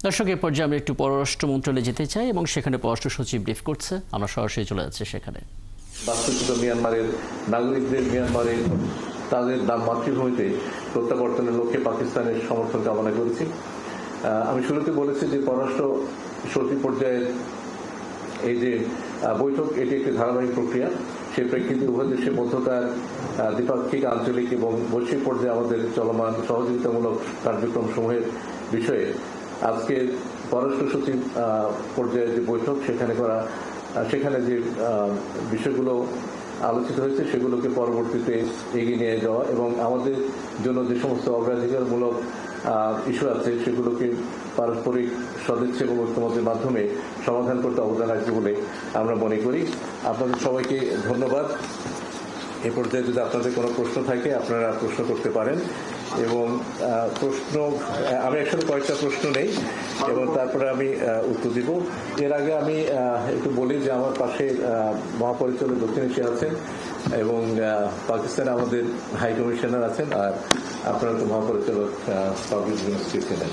দর্শক, এই পর্যায়ে আমরা একটু পররাষ্ট্র মন্ত্রণালয়ে যেতে চাই এবং সেখানে পররাষ্ট্র সচিব ব্রিফ করছে। আমরা সরাসরি চলে যাচ্ছি সেখানে। বাস্তুচ্যুত মিয়ানমারের নাগরিকদের মিয়ানমারের তাদের মাতৃভূমিতে প্রত্যাবর্তনের লক্ষ্যে পাকিস্তানের সমর্থন কামনা করেছি। আমি শুরুতে বলেছি যে পররাষ্ট্র সচিব পর্যায়ের এই যে বৈঠক, এটি একটি ধারাবাহিক প্রক্রিয়া। সেই প্রেক্ষিতে উভয় দেশের মধ্যকার দ্বিপাক্ষিক, আঞ্চলিক এবং বৈশ্বিক পর্যায়ে আমাদের চলমান সহযোগিতামূলক কার্যক্রম সমূহের বিষয়ে আজকে পররাষ্ট্র সচিব পর্যায়ের যে বৈঠক সেখানে যে বিষয়গুলো আলোচিত হয়েছে সেগুলোকে পরবর্তীতে এগিয়ে নিয়ে যাওয়া এবং আমাদের জন্য যে সমস্ত অগ্রাধিকারমূলক ইস্যু আছে সেগুলোকে পারস্পরিক সদিচ্ছা এবং ঐক্যমতের মাধ্যমে সমাধান করতে অবদান রাখবে বলে আমরা মনে করি। আপনাদের সবাইকে ধন্যবাদ। এ পর্যায়ে যদি আপনাদের কোনো প্রশ্ন থাকে আপনারা প্রশ্ন করতে পারেন এবং আমি একসাথে কয়েকটা প্রশ্ন নেই এবং তারপরে আমি উত্তর দিব। এর আগে আমি একটু বলি যে আমার পাশে মহাপরিচালক দক্ষিণ এশিয়া আছেন এবং পাকিস্তানে আমাদের হাই কমিশনার আছেন, আর আপনারা তো মহাপরিচালক পাবলিক ইউনিভার্সিটি ছিলেন।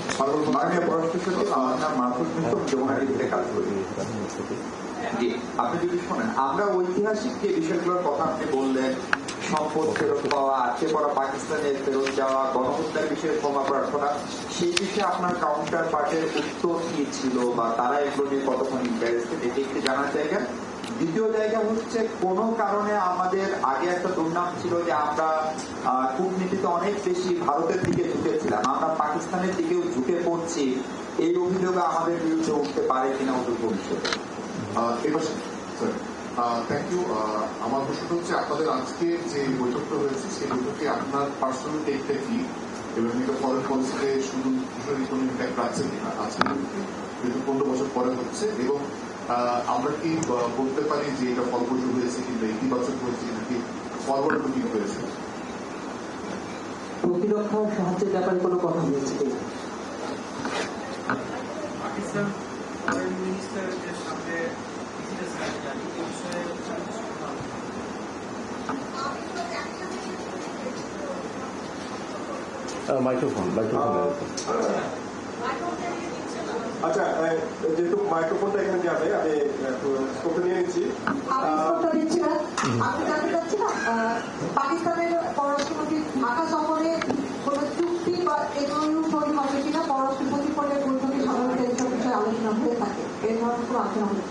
আপনি যদি শোনেন, আমরা ঐতিহাসিক যে বিষয়গুলোর কথা আপনি বললেন, সম্পদ ফেরত পাওয়া, আটকে পড়া পাকিস্তানের ফেরত যাওয়া, গণহত্যার বিষয়ে ক্ষমা প্রার্থনা, সেই বিষয়ে আপনার কাউন্টার পার্টের উত্তর কি ছিল বা তারা এগুলো নিয়ে কতক্ষণ ইন্টারেস্টেড, এটি একটি জানার জায়গা। দ্বিতীয় জায়গা হচ্ছে, কোন কারণে আমাদের আগে একটা দুর্নাম ছিল যে আমরা কূটনীতিতে অনেক বেশি ভারতের দিকে ঝুঁকেছিলাম, আমরা পাকিস্তানের দিকেও ঝুঁকে পড়ছি, এই অভিযোগ আমাদের বিরুদ্ধে উঠতে পারে কিনা অদূর ভবিষ্যতে? Thank you. আমার প্রশ্নটা হচ্ছে, আপনাদের আজকে যে বৈঠকটা হয়েছে সেই বৈঠকে আপনার পার্সোনাল টেকটা কি এবং এটা ফরেন পলিসিতে শুধু কোনো ইম্প্যাক্ট রাখছে কিনা আজকে যেহেতু 15 বছর পরে হচ্ছে, এবং আমরা কি বলতে পারি যে এটা ফলপ্রসূ হয়েছে কিংবা ইতিবাচক হয়েছে নাকি ফরওয়ার্ড লুকিং হয়েছে? প্রতিরক্ষা সাহায্যের ব্যাপারে কোনো কথা হয়েছে কিনা? পাকিস্তান ফরেন মিনিস্টারের সাথে মাইক্রোফোন আচ্ছা, যেহেতু মাইক্রোফোনটা এখানে যাবে, আমি স্কোপটা নিয়ে নিচ্ছি। আমি জানতে চাচ্ছিলাম, পাকিস্তানের পররাষ্ট্রমন্ত্রী ঢাকা সফরে কোন চুক্তি বা এগুলো সই হবে কিনা পররাষ্ট্র সচিবের বৈঠকে সাধারণত এইসব বিষয়ে আলোচনা হয়ে থাকে, এই ধরনের কোনো আলোচনা হয়ে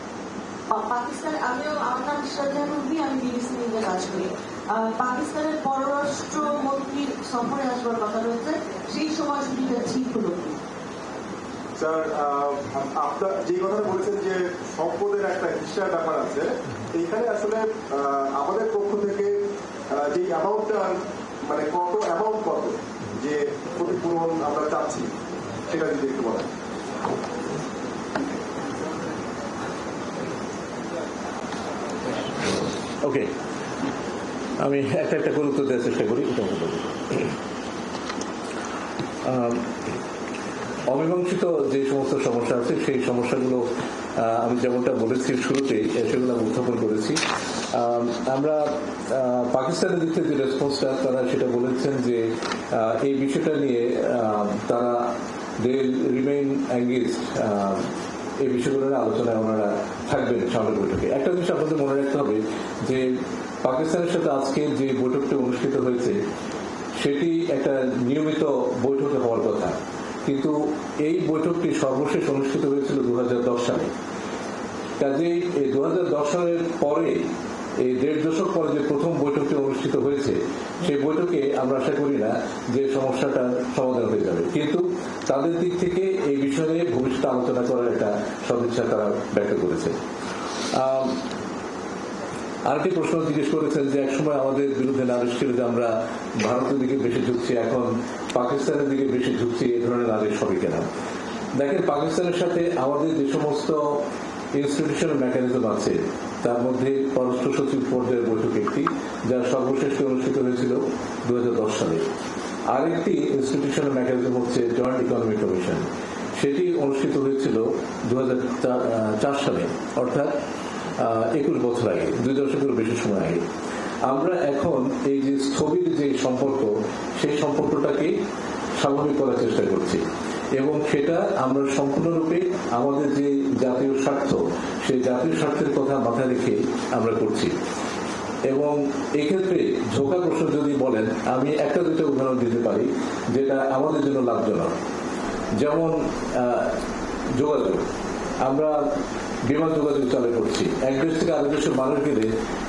পাকিস্তান। আমিও আপনার শ্রদ্ধারূপী, আমি বিবিসি নিউজে কাজ করি। পাকিস্তানের পররাষ্ট্রমন্ত্রীর সফরে আসবার কথা রয়েছে, সেই সময়সূচিটা ঠিক হলো কি? স্যার, আপনার যে কথাটা বলেছেন যে সম্পদের একটা হিসাব ব্যাপার আছে, এইখানে আসলে আমাদের পক্ষ থেকে যে অ্যামাউন্টটা, মানে কত অ্যামাউন্ট, কত যে ক্ষতিপূরণ আমরা চাচ্ছি, সেটা যদি একটু বলেন। ওকে, আমি একটা করে উত্তর দেওয়ার চেষ্টা করি। অমীমাংসিত যে সমস্ত সমস্যা আছে সেই সমস্যাগুলো আমি যেমনটা বলেছি শুরুতেই, সেগুলো আমি উত্থাপন করেছি। আমরা পাকিস্তানের দিক থেকে যে রেসপন্সটা তারা সেটা বলেছেন যে এই বিষয়টা নিয়ে তারা দে রিমেইন এঙ্গেজড, এই বিষয়গুলো নিয়ে আলোচনায় ওনারা থাকবেন সামনের বৈঠকে। একটা জিনিস আপনাদের মনে রাখতে হবে যে পাকিস্তানের সাথে আজকে যে বৈঠকটি অনুষ্ঠিত হয়েছে সেটি একটা নিয়মিত বৈঠকে হওয়ার কথা, কিন্তু এই বৈঠকটি সর্বশেষ অনুষ্ঠিত হয়েছিল 2010 সালে। কাজেই এই 2010 সালের পরে, এই 1.5 দশক পরে যে প্রথম বৈঠকটি অনুষ্ঠিত হয়েছে, সেই বৈঠকে আমরা আশা করি না যে সমস্যাটার সমাধান হয়ে যাবে, কিন্তু তাদের দিক থেকে এই বিষয়ে নিয়ে ভবিষ্যতে আলোচনা করার একটা সদিচ্ছা তারা ব্যক্ত করেছে। আরেকটি প্রশ্ন জিজ্ঞেস করেছেন যে একসময় আমাদের বিরুদ্ধে নালিশ ছিল যে আমরা ভারতের দিকে বেশি ঝুঁকছি, এখন পাকিস্তানের দিকে বেশি ঝুঁকছি, এই ধরনের নালিশ হবে কেনা। দেখেন, পাকিস্তানের সাথে আমাদের যে সমস্ত ইনস্টিটিউশনাল মেকানিজম আছে তার মধ্যে পররাষ্ট্র সচিব পর্যায়ের বৈঠক একটি, যা সর্বশেষ অনুষ্ঠিত হয়েছিল 2010 সালে। আরেকটি ইনস্টিটিউশনাল মেকানিজম হচ্ছে জয়েন্ট ইকোনমিক কমিশন, সেটি অনুষ্ঠিত হয়েছিল 2004 সালে, অর্থাৎ 21 বছর আগে, 2 দশকেরও বেশি সময় আগে। আমরা এখন এই যে স্থবির যে সম্পর্ক, সেই সম্পর্কটাকে স্বাভাবিক করার চেষ্টা করছি এবং সেটা আমরা সম্পূর্ণরূপে আমাদের যে জাতীয় স্বার্থ সেই জাতীয় স্বার্থের কথা মাথায় রেখে আমরা করছি। এবং এক্ষেত্রে ঝোঁকা প্রশ্ন যদি বলেন, আমি একটা দুটো উদাহরণ দিতে পারি যেটা আমাদের জন্য লাভজনক। যেমন যোগাযোগ, আমরা বিমান যোগাযোগ চালু করছি, এক দেশ থেকে আরেক দেশের মানুষ গেলে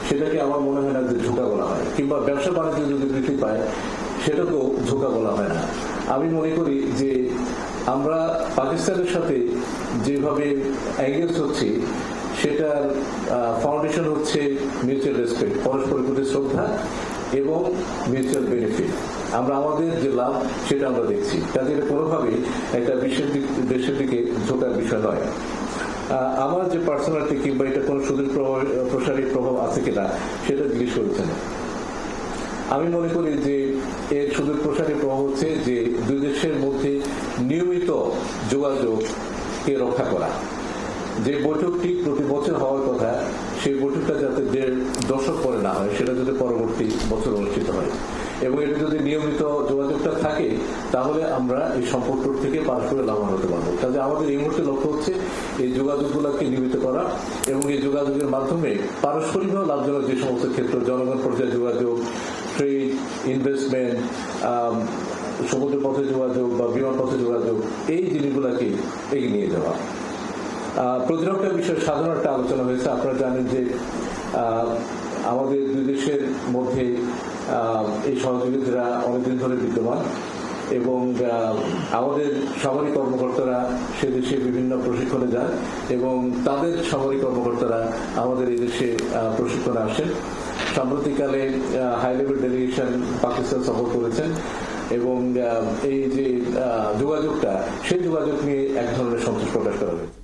সেটাকে আমার মনে হয় না যে ঝোঁকা বলা হয়, কিংবা ব্যবসা বাণিজ্য যদি বৃদ্ধি পায় সেটাকেও ঝোঁকা বলা হয় না। আমি মনে করি যে আমরা পাকিস্তানের সাথে যেভাবে এঙ্গেজ হচ্ছি সেটার ফাউন্ডেশন হচ্ছে মিউচুয়াল রেসপেক্ট, পরস্পরের প্রতি শ্রদ্ধা এবং মিউচুয়াল বেনিফিট। আমরা আমাদের যে লাভ সেটা আমরা দেখছি, কাজে এটা কোনোভাবেই একটা দেশের দিকে ঝোঁকার বিষয় নয়। আমার যে পার্সোনালিটি কিংবা এটা কোনো সুদূর প্রসারী প্রভাব আছে কিনা সেটা জিজ্ঞেস করেছেন। আমি মনে করি যে এর সুদূর প্রসারী প্রভাব হচ্ছে যে দুই দেশের মধ্যে নিয়মিত যোগাযোগকে রক্ষা করা। যে বৈঠকটি প্রতি বছর হওয়ার কথা সেই বৈঠকটা যাতে 1.5 দশক পরে না হয়, সেটা যাতে পরবর্তী বছর অনুষ্ঠিত হয়, এবং এটা যদি নিয়মিত যোগাযোগটা থাকে তাহলে আমরা এই সম্পর্ক থেকে পারস্পরিক লাভবান হতে পারবো। কাজে আমাদের এই মুহূর্তে লক্ষ্য হচ্ছে এই যোগাযোগগুলোকে নিয়মিত করা এবং এই যোগাযোগের মাধ্যমে পারস্পরিকভাবে লাভজনক যে সমস্ত ক্ষেত্র, জনগণ পর্যায়ে যোগাযোগ, ট্রেড, ইনভেস্টমেন্ট, সমুদ্র পথে যোগাযোগ বা বিমান পথে যোগাযোগ, এই জিনিসগুলোকে এগিয়ে নিয়ে যাওয়া। প্রতিরক্ষা বিষয়ে সাধারণ একটা আলোচনা হয়েছে। আপনারা জানেন যে আমাদের দুই দেশের মধ্যে এই সহযোগিতারা অনেকদিন ধরে বিদ্যমান এবং আমাদের সামরিক কর্মকর্তারা সে দেশে বিভিন্ন প্রশিক্ষণে যান এবং তাদের সামরিক কর্মকর্তারা আমাদের এই দেশে প্রশিক্ষণে আসেন। সাম্প্রতিককালে হাই লেভেল ডেলিগেশন পাকিস্তান সফর করেছেন এবং এই যে যোগাযোগটা, সেই যোগাযোগ নিয়ে এক ধরনের সন্তোষ প্রকাশ করা হয়েছে।